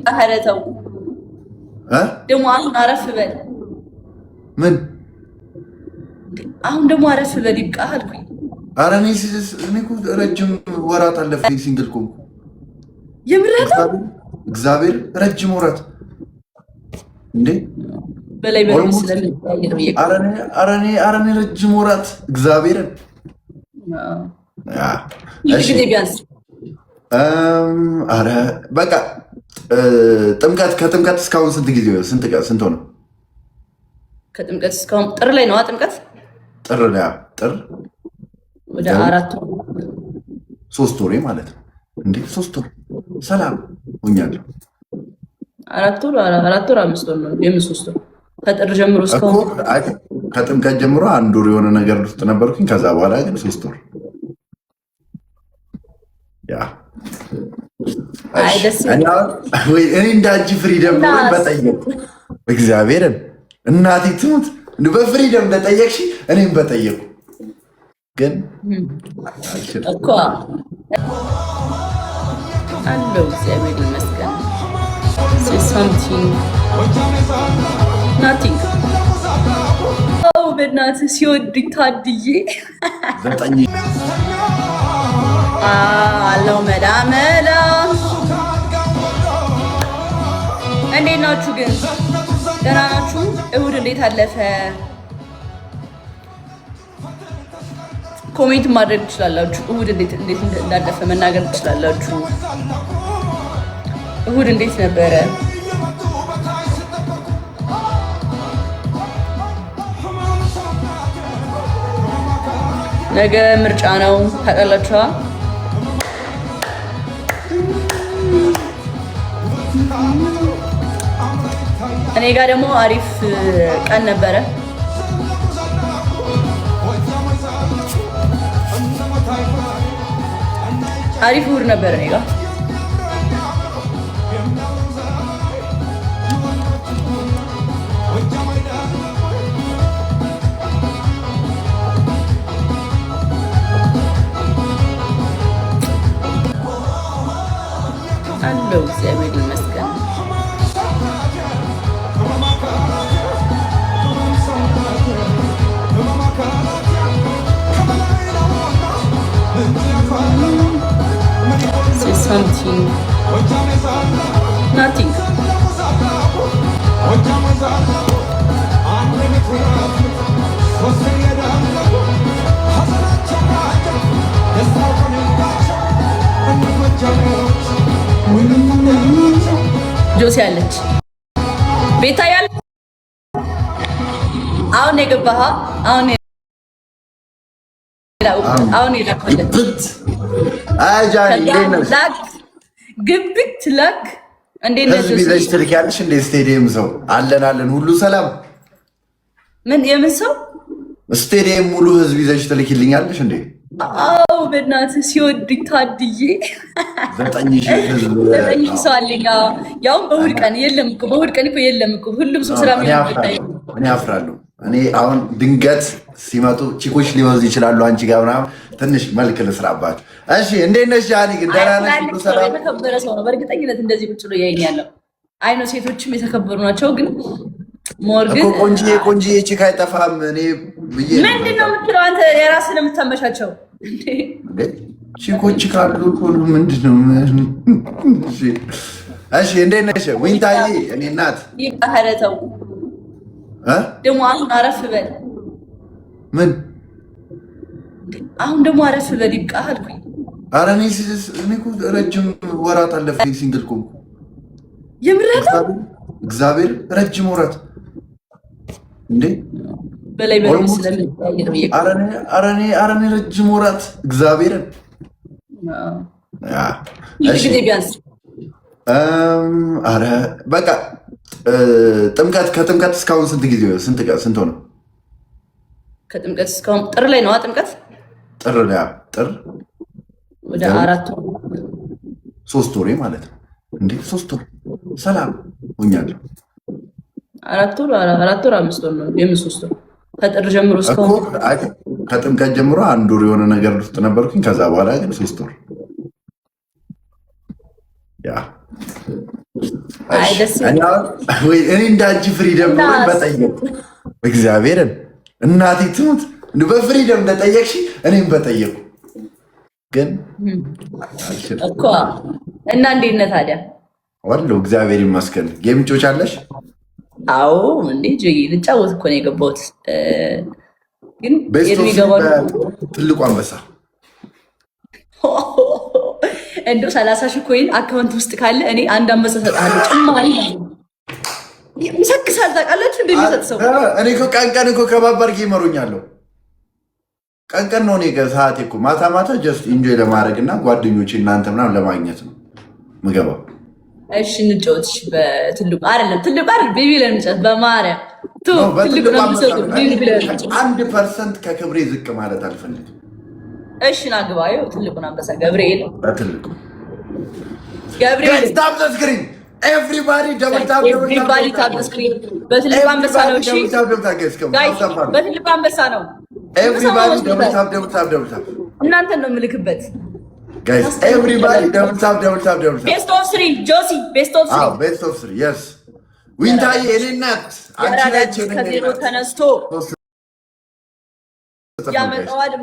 ይባህረተው ደግሞ አሁን አረፍ በል ምን አሁን ደግሞ አረፍ በል ይብቃ አልኩኝ። ኧረ እኔ እኮ ረጅም ወራት አለፈኝ ሲንግል ኮንኩ። የምረታ እግዚአብሔር ረጅም ወራት እንዴ በላይ በላይ ስለምታየው ኧረ እኔ ረጅም ወራት እግዚአብሔርን እሺ ቢያንስ ኧረ በቃ ጥምቀት ከጥምቀት እስካሁን ስንት ሆነ? ከጥምቀት እስካሁን ጥር ላይ ነው። ጥምቀት ጥር ላይ ጥር ወደ 4 3 ወር ማለት ነው እንዴ? 3 ወር ሰላም ሆኛለሁ። 4 ወር 5 ወር ነው የምስስቶ ከጥር ጀምሮ እስካሁን ከጥምቀት ጀምሮ 1 ወር የሆነ ነገር ውስጥ ነበርኩኝ። ከዛ በኋላ ግን 3 ወር ያ እኔ እንዳንቺ ፍሪደም ነው በጠየቅ እግዚአብሔርን እናቴ ትሙት በፍሪደም እንደጠየቅሽ እኔም በጠየቁ ግን እኮ አለው እግዚአብሔር ይመስገን። ናቲንግ በእናትህ ሲወድኝ ታድዬ አለው መዳመላ እንዴት ናችሁ ግን? ደህና ናችሁ? እሁድ እንዴት አለፈ? ኮሜንት ማድረግ ትችላላችሁ። እሁድ እንዴት እንዳለፈ መናገር ትችላላችሁ። እሁድ እንዴት ነበረ? ነገ ምርጫ ነው ታውቃላችሁ። እኔ ጋር ደግሞ አሪፍ ቀን ነበረ። አሪፍ እሑድ ነበረ እኔ ጋር። አለው እግዚአብሔር ይመስገን። something nothing ጆሲ ያለች ቤታ ያለ አሁን የገባህ አሁን ይላከለት ግብት ላክ እንዴት ነው ቢዘሽ ትልኪያለሽ እንዴ? ስቴዲየም ሰው አለን ሁሉ ሰላም። ምን የምን ሰው ስቴዲየም ሙሉ ህዝብ ይዘሽ ትልኪልኛለሽ እንዴ? አው በእናትህ ሲወድኝ ታድዬ 9,000 ሰው አለኝ። ያው በእሑድ ቀን የለም እኮ የለም እኮ ሁሉም ሰው ስራ ምን ያፍራሉ። እኔ አሁን ድንገት ሲመጡ ቺኮች ሊወዝ ይችላሉ። አንቺ ጋር ምናምን ትንሽ መልክ ልስራባችሁ። እሺ እንዴት ነሽ ጃኒ? ግን ደህና ነሽ? ሁሉ ሰላም? የተከበረ ሰው ነው በእርግጠኝነት እንደዚህ ቁጭ ብሎ ያይኝ ያለው። አይ ነው ሴቶችም የተከበሩ ናቸው። ግን ሞር ግን ቆንጆዬ ቺክ አይጠፋም። እኔ ብዬ ምንድን ነው የምትለው አንተ? የራስህን የምታመቻቸው ቺኮች ካሉ ምንድን ነው? እሺ እንዴት ነሽ ዊንታዬ? እኔ እናት ይባህረተው ደግሞ አሁን አረፍ በል ምን አሁን ደግሞ አረፍ በል ይብቃ አልኩኝ። ኧረ እኔ እኮ ረጅም ወራት አለፈኝ ሲንግል ኮንኩ። የምረታ እግዚአብሔር ረጅም ወራት እንዴ በላይ በላይ ስለምታየው ኧረ እኔ ረጅም ወራት እግዚአብሔርን እሺ ቢያንስ ኧረ በቃ ከጥምቀት እስካሁን ስንት ሆነ? ከጥምቀት እስካሁን ጥር ላይ ነው። ጥምቀት ጥር ወደ 3 ወር ማለት ነው እንዴ? 3 ወር ሰላም ሆኛለሁ። 4 ወር 5 ወር ነው የምስስቶ ከጥር ጀምሮ እስካሁን ከጥምቀት ጀምሮ 1 ወር የሆነ ነገር ውስጥ ነበርኩኝ። ከዛ በኋላ ግን 3 ወር ያ እኔ እንዳንቺ ፍሪደም ኖሮኝ በጠየቁ እግዚአብሔርን እናቴ ትሙት በፍሪደም እንደጠየቅሽ እኔም በጠየቁ ግን እኮ እና እንዴት ነህ ታዲያ? ዋለው እግዚአብሔር ይመስገን። ጌም ጮቻለሽ? አዎ እንዴ ጆይ ልጫወት እኮ ነው የገባሁት። ግን የሚገባው ትልቁ አንበሳ እንደው 30 ሺህ ኮይን አካውንት ውስጥ ካለ እኔ አንድ አንበሳ ሰጣለሁ። ጭማሪ ይሰክሳል። ታውቃላችሁ እንደሚሰጥ ሰው እኔ እኮ ቀን ቀን እኮ ከባባር ጌመሩኛለሁ። ቀን ቀን ነው እኔ ሰዓቴ እኮ ማታ ማታ ጀስት ኢንጆይ ለማድረግ እና ጓደኞቼ እናንተ ምናምን ለማግኘት ነው ምገባው። እሺ እንጫወት። በትልቁ አይደለም ትልቁ አይደል ቤቢ ለምጫት በማርያም ትልቁ ነው የምሰጠው። ቤቢ ለምጫት 1% ከክብሬ ዝቅ ማለት አልፈልግም። እሺ ና ግባዩ። ትልቁን አንበሳ ገብርኤል በትልቁ ገብርኤል ስታፕ ዘ ስክሪን ኤቭሪባዲ ደብል ታፕ ዘ ስክሪን በትልቁ አንበሳ ነው። እሺ ጋይስ በትልቁ አንበሳ ነው። ኤቭሪባዲ ደብል ታፕ እናንተን ነው የምልክበት ጋይስ ኤቭሪባዲ ደብል ታፕ ቤስት ኦፍ 3 ጆሲ ቤስት ኦፍ 3 ቤስት ኦፍ 3 yes ዊንታዬ እኔ እናት አንቺ ነች ከዜሮ ተነስቶ ያመጣዋል።